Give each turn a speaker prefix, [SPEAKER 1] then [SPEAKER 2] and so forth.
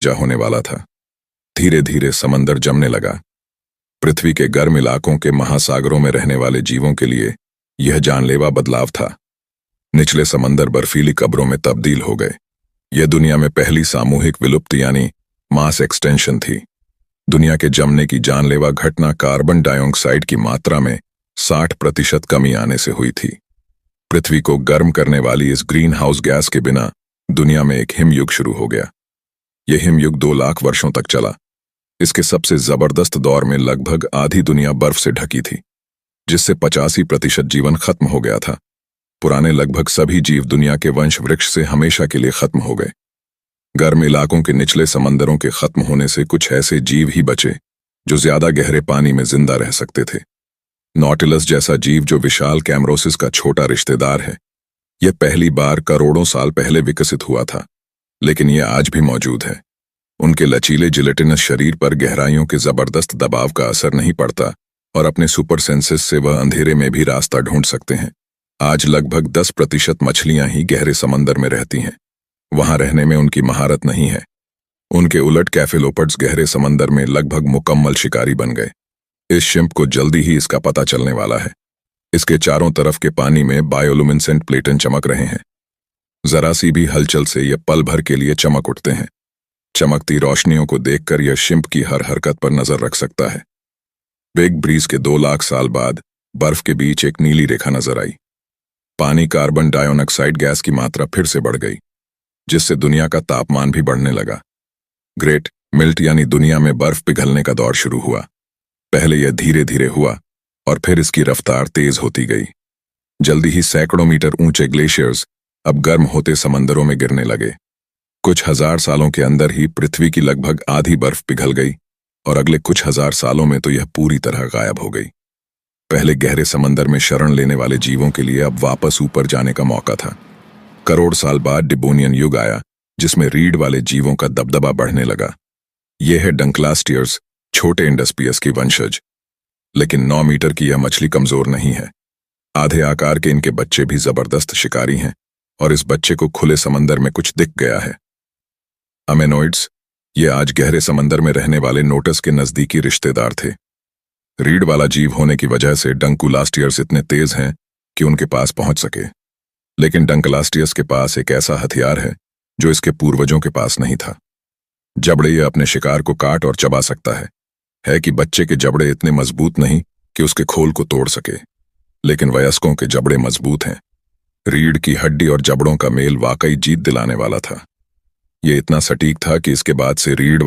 [SPEAKER 1] जा होने वाला था। धीरे धीरे समंदर जमने लगा। पृथ्वी के गर्म इलाकों के महासागरों में रहने वाले जीवों के लिए यह जानलेवा बदलाव था। निचले समंदर बर्फीली कब्रों में तब्दील हो गए। यह दुनिया में पहली सामूहिक विलुप्ति यानी मास एक्सटेंशन थी। दुनिया के जमने की जानलेवा घटना कार्बन डाइऑक्साइड की मात्रा में 60% कमी आने से हुई थी। पृथ्वी को गर्म करने वाली इस ग्रीन हाउस गैस के बिना दुनिया में एक हिमयुग शुरू हो गया। यह हिमयुग 2 लाख वर्षों तक चला। इसके सबसे जबरदस्त दौर में लगभग आधी दुनिया बर्फ से ढकी थी, जिससे 85% जीवन खत्म हो गया था। पुराने लगभग सभी जीव दुनिया के वंश वृक्ष से हमेशा के लिए खत्म हो गए। गर्म इलाकों के निचले समंदरों के खत्म होने से कुछ ऐसे जीव ही बचे जो ज्यादा गहरे पानी में जिंदा रह सकते थे। नॉटिलस जैसा जीव, जो विशाल कैमरोसिस का छोटा रिश्तेदार है, यह पहली बार करोड़ों साल पहले विकसित हुआ था, लेकिन यह आज भी मौजूद है। उनके लचीले जिलेटिनस शरीर पर गहराइयों के जबरदस्त दबाव का असर नहीं पड़ता और अपने सुपर सेंसेस से वह अंधेरे में भी रास्ता ढूंढ सकते हैं। आज लगभग 10% मछलियां ही गहरे समंदर में रहती हैं। वहां रहने में उनकी महारत नहीं है। उनके उलट कैफेलोपर्ड्स गहरे समंदर में लगभग मुकम्मल शिकारी बन गए। इस शिंप को जल्दी ही इसका पता चलने वाला है। इसके चारों तरफ के पानी में बायोलुमिनेसेंट प्लेटन चमक रहे हैं। जरा सी भी हलचल से ये पल भर के लिए चमक उठते हैं। चमकती रोशनियों को देखकर यह शिंप की हर हरकत पर नजर रख सकता है। बिग ब्रीज के 2 लाख साल बाद बर्फ के बीच एक नीली रेखा नजर आई। पानी कार्बन डाइऑक्साइड गैस की मात्रा फिर से बढ़ गई, जिससे दुनिया का तापमान भी बढ़ने लगा। ग्रेट मिल्ट यानी दुनिया में बर्फ पिघलने का दौर शुरू हुआ। पहले यह धीरे धीरे हुआ और फिर इसकी रफ्तार तेज होती गई। जल्दी ही सैकड़ों मीटर ऊंचे ग्लेशियर्स अब गर्म होते समंदरों में गिरने लगे। कुछ हजार सालों के अंदर ही पृथ्वी की लगभग आधी बर्फ पिघल गई और अगले कुछ हजार सालों में तो यह पूरी तरह गायब हो गई। पहले गहरे समंदर में शरण लेने वाले जीवों के लिए अब वापस ऊपर जाने का मौका था। करोड़ साल बाद डिबोनियन युग आया, जिसमें रीढ़ वाले जीवों का दबदबा बढ़ने लगा। यह है डंकलास्टियर्स, छोटे इंडस्पियस की वंशज। लेकिन 9 मीटर की यह मछली कमजोर नहीं है। आधे आकार के इनके बच्चे भी जबरदस्त शिकारी हैं और इस बच्चे को खुले समंदर में कुछ दिख गया है। अमेनोइड्स, ये आज गहरे समंदर में रहने वाले नोटस के नजदीकी रिश्तेदार थे। रीढ़ वाला जीव होने की वजह से डंकुलास्टियर्स इतने तेज हैं कि उनके पास पहुंच सके। लेकिन डंकलास्टियस के पास एक ऐसा हथियार है जो इसके पूर्वजों के पास नहीं था। जबड़े ये अपने शिकार को काट और चबा सकता है कि बच्चे के जबड़े इतने मजबूत नहीं कि उसके खोल को तोड़ सके, लेकिन वयस्कों के जबड़े मजबूत हैं। रीढ़ की हड्डी और जबड़ों का मेल वाकई जीत दिलाने वाला था। ये इतना सटीक था कि इसके बाद से रीढ़